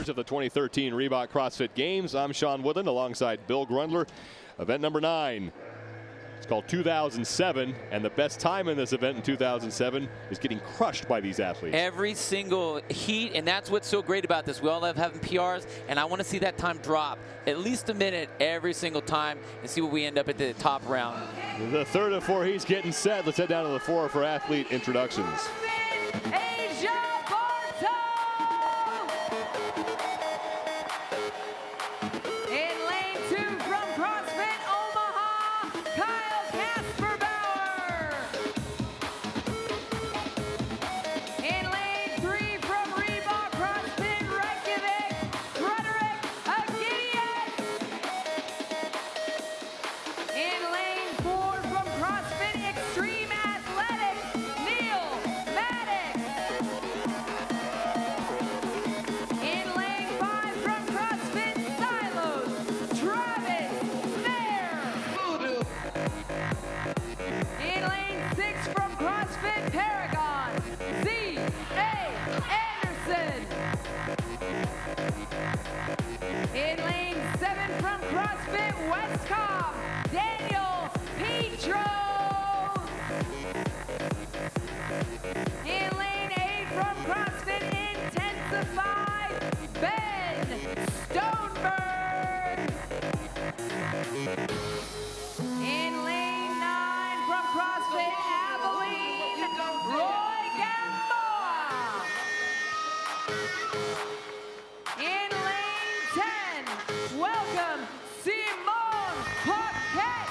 Of the 2013 Reebok CrossFit Games. I'm Sean Woodland alongside Bill Grundler. Event number 9. It's called 2007, and the best time in this event in 2007 is getting crushed by these athletes. Every single heat, and that's what's so great about this. We all love having PRs, and I want to see that time drop at least a minute every single time and see what we end up at the top round. The third of 4 heats getting set. Let's head down to the floor for athlete introductions. Petro! In lane 8 from CrossFit Intensified, Ben Stoneberg. In lane 9 from CrossFit Abilene, Roy Gamboa. In lane 10, welcome Simone Paquette.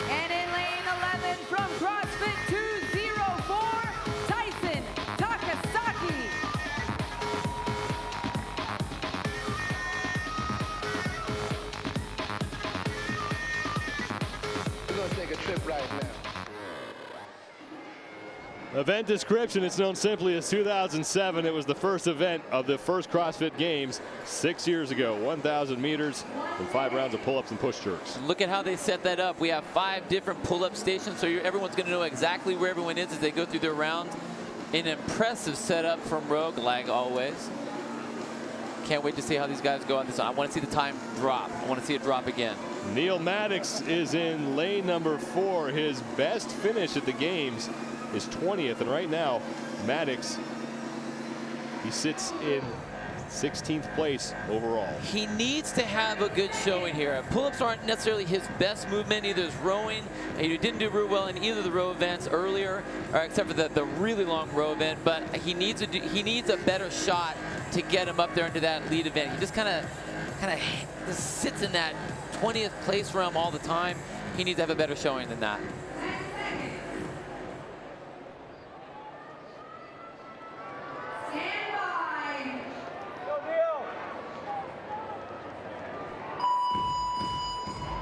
And in lane 11 from CrossFit 204, Tyson Takasaki. We're going to take a trip right now. Event description, it's known simply as 2007. It was the first event of the first CrossFit Games 6 years ago. 1,000 meters and 5 rounds of pull-ups and push jerks. Look at how they set that up. We have 5 different pull-up stations, so everyone's going to know exactly where everyone is as they go through their rounds. An impressive setup from Rogue, like always. Can't wait to see how these guys go on this. I want to see the time drop. I want to see it drop again. Neil Maddox is in lane number 4. His best finish at the games is 20th, and right now Maddox, he sits in 16th place overall. He needs to have a good showing here. Pull-ups aren't necessarily his best movement. Either is rowing. He didn't do real well in either of the row events earlier, except for the really long row event. But he needs a better shot to get him up there into that lead event. He just kind of just sits in that 20th place realm all the time. He needs to have a better showing than that.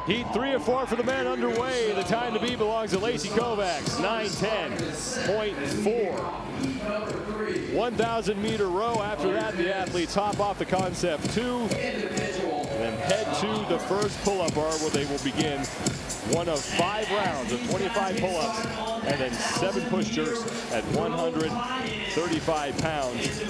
Heat 3 of 4 for the men underway. The time to beat belongs to Lacey Kovacs, 9:10.4. 1,000 meter row. After that, the athletes hop off the concept 2 and then head to the first pull-up bar where they will begin one of 5 rounds of 25 pull-ups and then 7 push jerks at 135 pounds.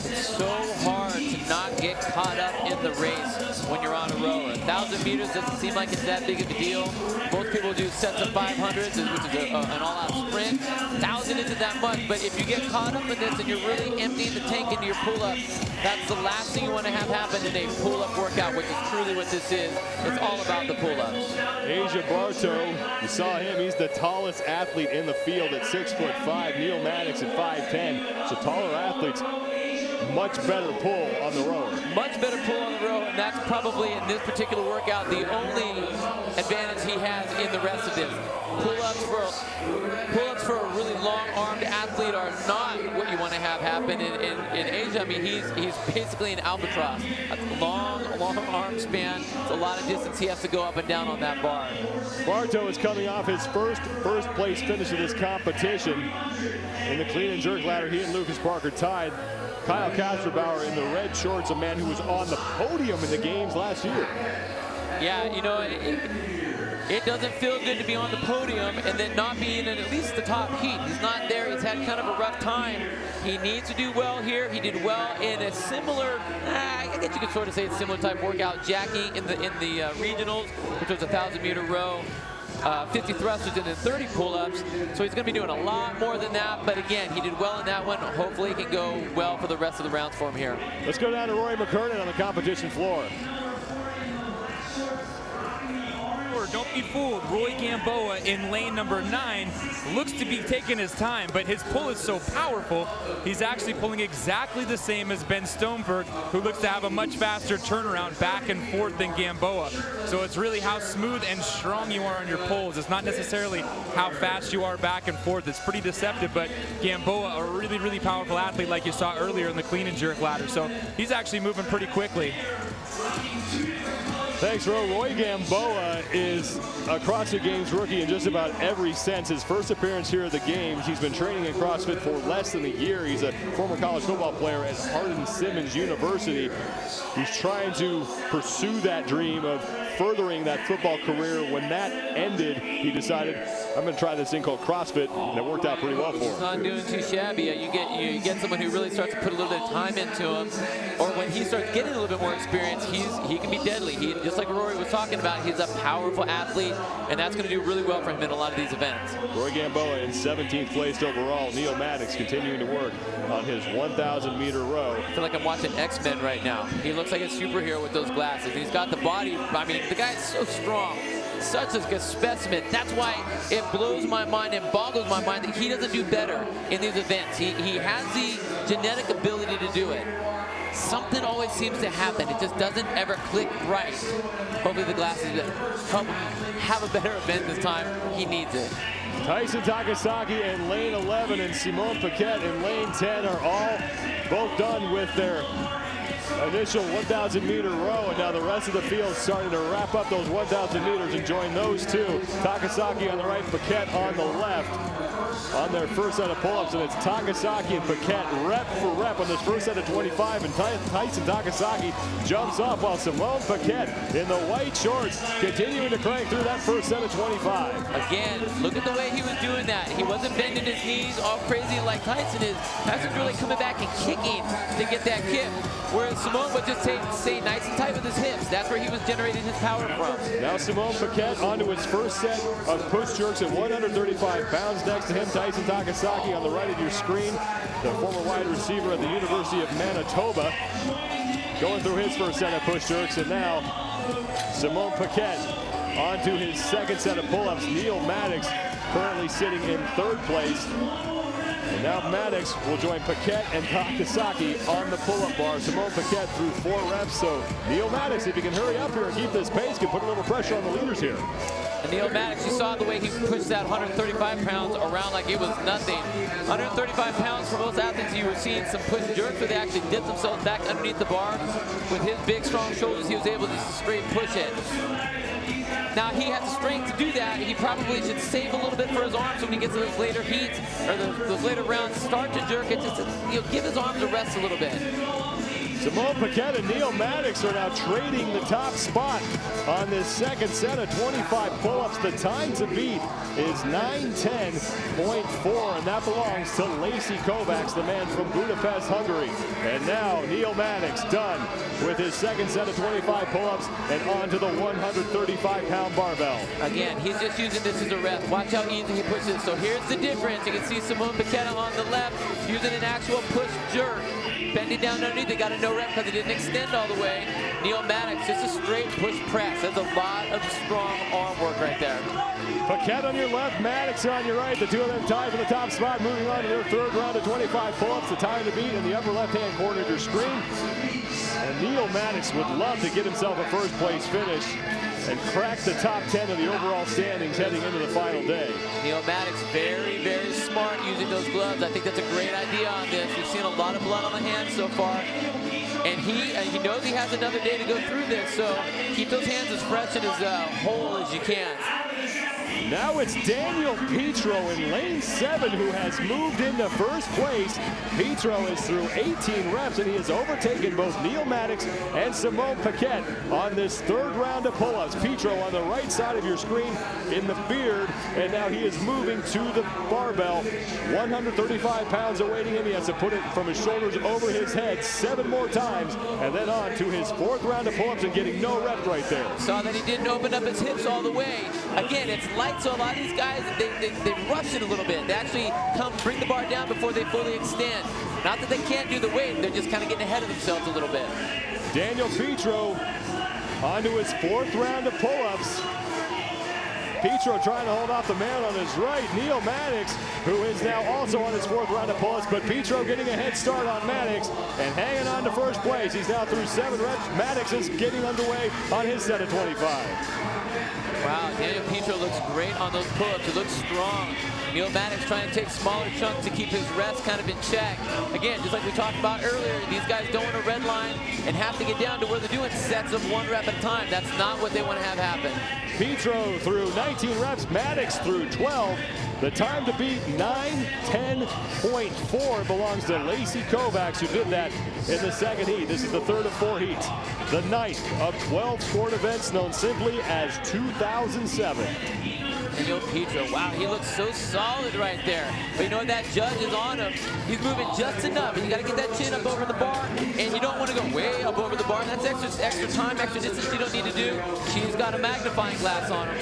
It's so hard to not get caught up in the race when you're on a row. 1,000 meters doesn't seem like it's that big of a deal. Most people do sets of 500s, which is an all-out sprint. 1,000 isn't that much, but if you get caught up in this and you're really emptying the tank into your pull-ups, that's the last thing you want to have happen in a pull-up workout, which is truly what this is. It's all about the pull-ups. Asia Bartow, you saw him. He's the tallest athlete in the field at 6'5". Neil Maddox at 5'10". So taller athletes, much better pull on the row. Much better pull on the row, and that's probably in this particular workout the only advantage he has in the rest of this. Pull-ups for a really long-armed athlete are not what you want to have happen in Asia. I mean, he's basically an albatross. A long arm span. It's a lot of distance he has to go up and down on that bar. Bartow is coming off his first place finish of this competition. In the clean and jerk ladder, he and Lucas Parker tied. Kyle Kasterbauer in the red shorts, a man who was on the podium in the games last year. Yeah, you know, It doesn't feel good to be on the podium and then not be in at least the top heat. He's not there. He's had kind of a rough time. He needs to do well here. He did well in a similar, I guess you could sort of say a similar type workout. Jackie in the regionals, which was a 1,000-meter row. 50 thrusters and then 30 pull-ups. So he's going to be doing a lot more than that. But again, he did well in that one. Hopefully he can go well for the rest of the rounds for him here. Let's go down to Roy McKernan on the competition floor. Don't be fooled. Roy Gamboa in lane number 9 looks to be taking his time, but his pull is so powerful, he's actually pulling exactly the same as Ben Stoneberg, who looks to have a much faster turnaround back and forth than Gamboa. So it's really how smooth and strong you are on your pulls. It's not necessarily how fast you are back and forth. It's pretty deceptive, but Gamboa, a really, really powerful athlete like you saw earlier in the clean and jerk ladder. So he's actually moving pretty quickly. Thanks, Ro. Roy Gamboa is a CrossFit Games rookie in just about every sense. His first appearance here at the Games. He's been training in CrossFit for less than a year. He's a former college football player at Hardin-Simmons University. He's trying to pursue that dream of furthering that football career. When that ended, he decided, I'm going to try this thing called CrossFit, and it worked out pretty well for him. He's not doing too shabby. You get someone who really starts to put a little bit of time into him, or when he starts getting a little bit more experience, he can be deadly. Just like Rory was talking about, he's a powerful athlete, and that's going to do really well for him in a lot of these events. Roy Gamboa in 17th place overall. Neil Maddox continuing to work on his 1,000-meter row. I feel like I'm watching X-Men right now. He looks like a superhero with those glasses. He's got the body. I mean, the guy's so strong. Such a good specimen. That's why it blows my mind and boggles my mind that he doesn't do better in these events. He has the genetic ability to do it. Something always seems to happen. It just doesn't ever click right. Hopefully the glasses help him have a better event this time. He needs it. Tyson Takasaki in lane 11 and Simone Paquette in lane 10 are all both done with their initial 1,000-meter row, and now the rest of the field starting to wrap up those 1,000 meters and join those two. Takasaki on the right, Paquette on the left on their first set of pull-ups, and it's Takasaki and Paquette rep for rep on this first set of 25, and Tyson Takasaki jumps off while Simone Paquette in the white shorts continuing to crank through that first set of 25. Again, look at the way he was doing that. He wasn't bending his knees all crazy like Tyson is. Tyson's really coming back and kicking to get that kick, whereas Simone would just stay nice and tight with his hips. That's where he was generating his power from. Now Simone Paquette onto his first set of push jerks at 135 pounds. Next to him, Tyson Takasaki on the right of your screen, the former wide receiver at the University of Manitoba, going through his first set of push jerks. And now Simone Paquette onto his second set of pull-ups. Neil Maddox currently sitting in third place. And now Maddox will join Paquette and Takasaki on the pull-up bar. Simone Paquette through 4 reps. So Neil Maddox, if he can hurry up here and keep this pace, can put a little pressure on the leaders here. And Neil Maddox, you saw the way he pushed that 135 pounds around like it was nothing. 135 pounds for most athletes, you were seeing some push jerks where they actually dipped themselves back underneath the bar. With his big, strong shoulders, he was able to just straight push it. Now, he has the strength to do that. He probably should save a little bit for his arms when he gets to those later heats, or those later rounds. Start to jerk it, just to, give his arms a rest a little bit. Simone Paquette and Neil Maddox are now trading the top spot on this second set of 25 pull-ups. The time to beat is 9:10.4, and that belongs to Lacey Kovacs, the man from Budapest, Hungary. And now Neil Maddox done with his second set of 25 pull-ups and on to the 135-pound barbell. Again, he's just using this as a rest. Watch how easy he pushes. So here's the difference. You can see Simone Paquette on the left using an actual push jerk. Bending down underneath, they got a no rep because it didn't extend all the way. Neil Maddox, just a straight push press. That's a lot of strong arm work right there. Paquette on your left, Maddox on your right. The two of them tied for the top spot, moving on to their third round of 25 pull-ups. The time to beat in the upper left-hand corner of your screen. And Neil Maddox would love to get himself a first-place finish and crack the top 10 of the overall standings heading into the final day. Neil Maddox, very, very smart using those gloves. I think that's a great idea on this. We've seen a lot of blood on the hands so far. And he knows he has another day to go through this, so keep those hands as fresh and as whole as you can. Now it's Daniel Petro in lane 7 who has moved into first place. Petro is through 18 reps and he has overtaken both Neil Maddox and Simone Paquette on this third round of pull-ups. Petro on the right side of your screen in the beard, and now he is moving to the barbell. 135 pounds awaiting him. He has to put it from his shoulders over his head 7 more times, and then on to his 4th round of pull-ups and getting no rep right there. Saw that he didn't open up his hips all the way. Again, it's light, so a lot of these guys, they rush it a little bit. They actually bring the bar down before they fully extend. Not that they can't do the weight, they're just kind of getting ahead of themselves a little bit. Daniel Petro onto his 4th round of pull-ups. Petro trying to hold off the man on his right, Neil Maddox, who is now also on his 4th round of pull-ups, but Petro getting a head start on Maddox and hanging on to first place. He's now through 7 reps. Maddox is getting underway on his set of 25. Wow, Daniel Petro looks great on those pull-ups. He looks strong. Neil Maddox trying to take smaller chunks to keep his rest kind of in check. Again, just like we talked about earlier, these guys don't want to red line and have to get down to where they're doing sets of 1 rep at a time. That's not what they want to have happen. Petro through 19 reps, Maddox through 12. The time to beat 9:10.4 belongs to Lacey Kovacs, who did that in the 2nd heat. This is the 3rd of 4 heats. The 9th of 12 scored events known simply as 2007. Daniel Petro, wow, he looks so solid right there. But you know what, that judge is on him. He's moving just enough. And you got to get that chin up over the bar, and you don't want to go way up over the bar. That's extra time, extra distance you don't need to do. She's got a magnifying glass on him.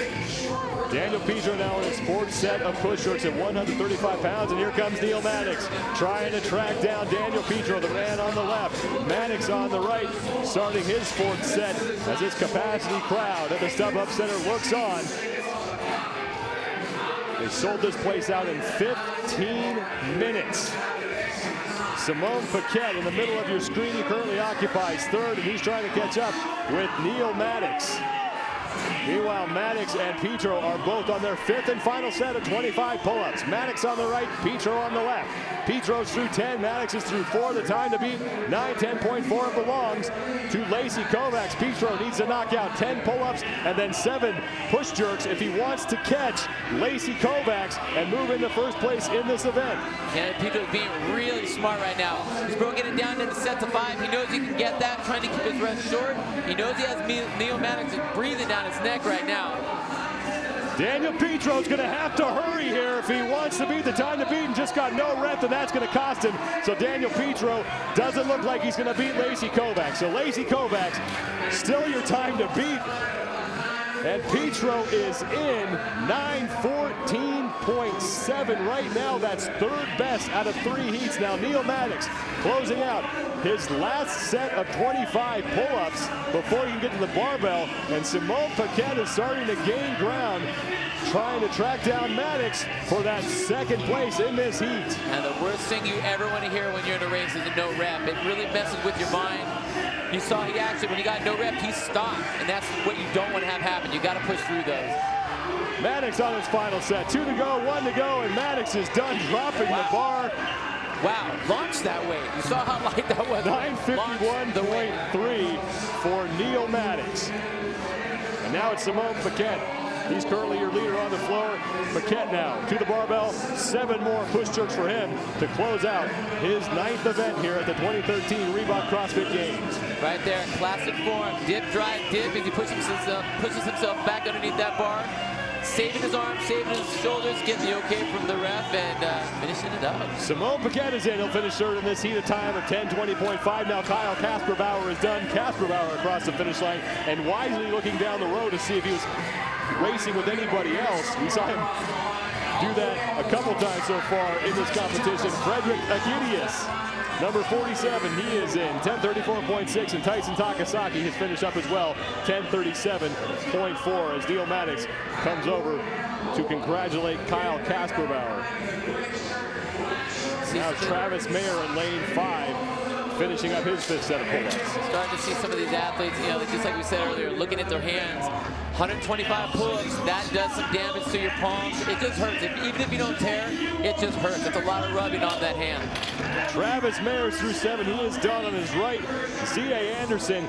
Daniel Petro now in his 4th set of push-ups at 135 pounds, and here comes Neil Maddox trying to track down Daniel Petro, the man on the left. Maddox on the right, starting his 4th set as his capacity crowd at the StubHub Center looks on. They sold this place out in 15 minutes. Simone Paquette in the middle of your screen. He currently occupies 3rd, and he's trying to catch up with Neil Maddox. Meanwhile, Maddox and Petro are both on their 5th and final set of 25 pull-ups. Maddox on the right, Petro on the left. Petro's through 10, Maddox is through 4. The time to beat 9:10.4 belongs to Lacey Kovacs. Petro needs to knock out 10 pull-ups and then 7 push jerks if he wants to catch Lacey Kovacs and move into first place in this event. Yeah, Petro's being really smart right now. He's broken it down into sets of 5. He knows he can get that, trying to keep his rest short. He knows he has Neil Maddox breathing down his neck right now. Daniel Petro's going to have to hurry here if he wants to beat the time to beat, and just got no rep, and that's going to cost him. So Daniel Petro doesn't look like he's going to beat Lacey Kovacs. So Lacey Kovacs, still your time to beat. And Petro is in 9:14.7 right now. That's 3rd best out of 3 heats. Now Neil Maddox closing out his last set of 25 pull-ups before you can get to the barbell. And Simone Paquette is starting to gain ground, trying to track down Maddox for that 2nd place in this heat. And the worst thing you ever want to hear when you're in a race is a no rep. It really messes with your mind. You saw he actually, when he got no rep, he stopped. And that's what you don't want to have happen. You got to push through those. Maddox on his final set. 2 to go, 1 to go, and Maddox is done dropping the bar. Wow, launched that weight. You saw how light that was. 951.3 for Neil Maddox. And now it's Simone Paquette. He's currently your leader on the floor. Paquette now to the barbell. 7 more push jerks for him to close out his 9th event here at the 2013 Reebok CrossFit Games. Right there, classic form. Dip, drive, dip as he pushes himself back underneath that bar. Saving his arms, saving his shoulders, getting the okay from the ref, and finishing it up. Simone Paquette is in. He'll finish 3rd in this heat, a time of 10:20.5. Now Kyle Kasperbauer is done. Kasperbauer across the finish line and wisely looking down the road to see if he was racing with anybody else. We saw him do that a couple times so far in this competition. Frederick Agidius, number 47, he is in 10:34.6, and Tyson Takasaki has finished up as well, 10:37.4, as Neil Maddox comes over to congratulate Kyle Kasperbauer. Now Travis Mayer in lane 5, finishing up his 5th set of pull-ups. Starting to see some of these athletes, you know, just like we said earlier, looking at their hands. 125 pull-ups, that does some damage to your palms. It just hurts. Even if you don't tear, it just hurts. It's a lot of rubbing on that hand. Travis Mayer through 7. He is done on his right. Z.A. Anderson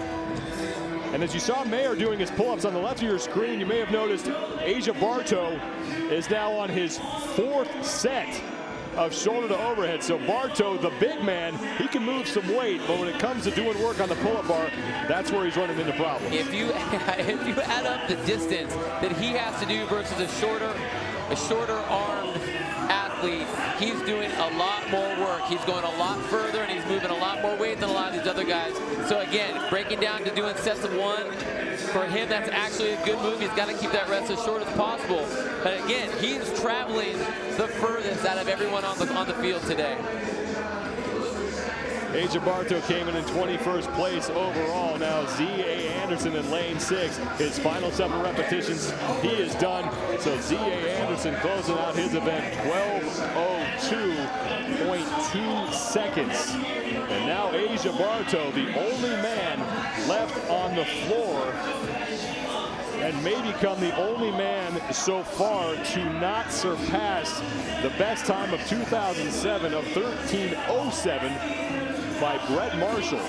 And as you saw Mayer doing his pull-ups on the left of your screen, you may have noticed Asia Bartow is now on his 4th set of shoulder to overhead. So Bartow, the big man, he can move some weight, but when it comes to doing work on the pull-up bar, that's where he's running into problems. If you add up the distance that he has to do versus a shorter armed athlete, he's doing a lot more work. He's going a lot further, and he's moving a lot more weight than a lot of these other guys. So again, breaking down to doing sets of 1, for him, that's actually a good move. He's got to keep that rest as short as possible. But again, he's traveling the furthest out of everyone on the field today. Asia Bartow came in 21st place overall. Now Z.A. Anderson in lane 6. His final 7 repetitions he is done. So Z.A. Anderson closing out his event 12:02.2 seconds. And now Asia Bartow, the only man left on the floor, and may become the only man so far to not surpass the best time of 2007 of 13:07 by Brett Marshall.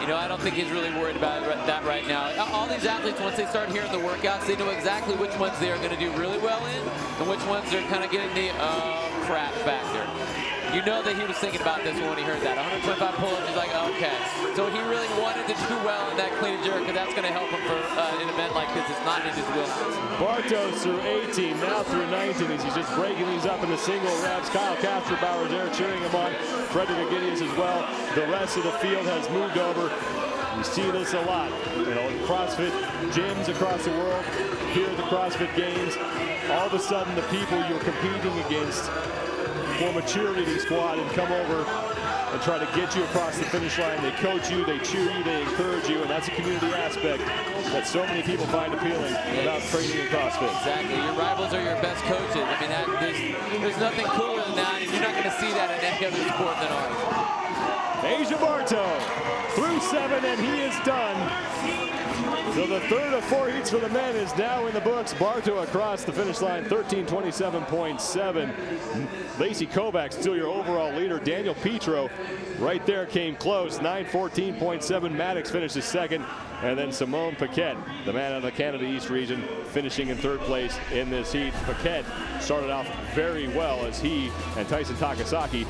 You know, I don't think he's really worried about that right now. All these athletes, once they start hearing the workouts, they know exactly which ones they are going to do really well in and which ones they're kind of getting the crap factor. You know that he was thinking about this when he heard that. 125 pull-ups, he's like, okay. So he really wanted to do well in that clean and jerk, because that's going to help him for an event like this. It's not in his wheelhouse. Bartow through 18, now through 19. He's just breaking these up in the single reps. Kyle Kasterbauer there cheering him on. Frederick Agidius as well. The rest of the field has moved over. You see this a lot, you know, in CrossFit gyms across the world. Here at the CrossFit Games, all of a sudden the people you're competing against form a cheerleading squad and come over and try to get you across the finish line. They coach you, they cheer you, they encourage you, and that's a community aspect that so many people find appealing about training in CrossFit. Exactly. Your rivals are your best coaches. I mean, there's nothing cooler than that, and you're not going to see that in any other sport than ours. Asia Bartow through 7, and he is done. So the 3rd of 4 heats for the men is now in the books. Bartow across the finish line, 13:27.7. Lacey Kovacs still your overall leader. Daniel Petro right there came close, 9:14.7. Maddox finishes 2nd. And then Simone Paquette, the man out of the Canada East region, finishing in 3rd place in this heat. Paquette started off very well as he and Tyson Takasaki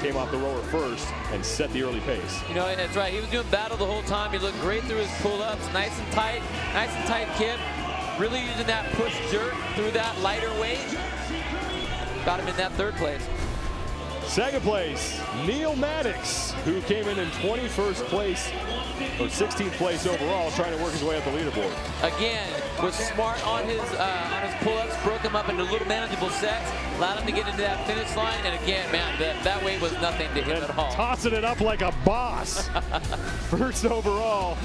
came off the rower first and set the early pace. You know, that's right. He was doing battle the whole time. He looked great through his pull-ups. Nice and tight kid. Really using that push jerk through that lighter weight. Got him in that 3rd place. 2nd place, Neil Maddox, who came in 21st place, or 16th place overall, trying to work his way up the leaderboard. Again, was smart on his pull-ups, broke him up into little manageable sets, allowed him to get into that finish line, and again, man, that weight was nothing to him at all. Tossing it up like a boss. 1st overall,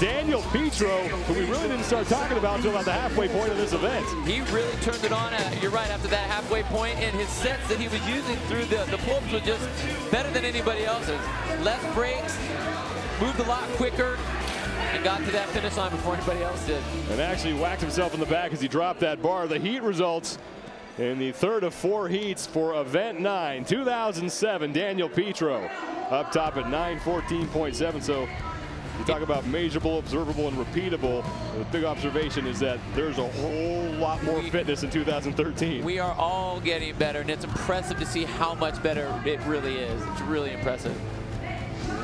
Daniel Petro, who we really didn't start talking about until about the halfway point of this event. He really turned it on, you're right, after that halfway point, and his sets that he was using through the pull-ups were just better than anybody else's. Less breaks, moved a lot quicker, and got to that finish line before anybody else did. And actually whacked himself in the back as he dropped that bar. The heat results in the 3rd of 4 heats for event 9, 2007, Daniel Petro up top at 9:14.7. So you talk about measurable, observable, and repeatable. The big observation is that there's a whole lot more fitness in 2013. We are all getting better, and it's impressive to see how much better it really is. It's really impressive.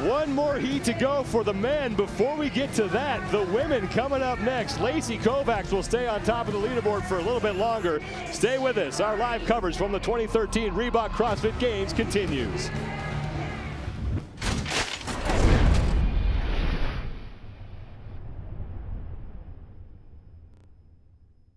One more heat to go for the men. Before we get to that, the women coming up next. Lacey Kovacs will stay on top of the leaderboard for a little bit longer. Stay with us. Our live coverage from the 2013 Reebok CrossFit Games continues.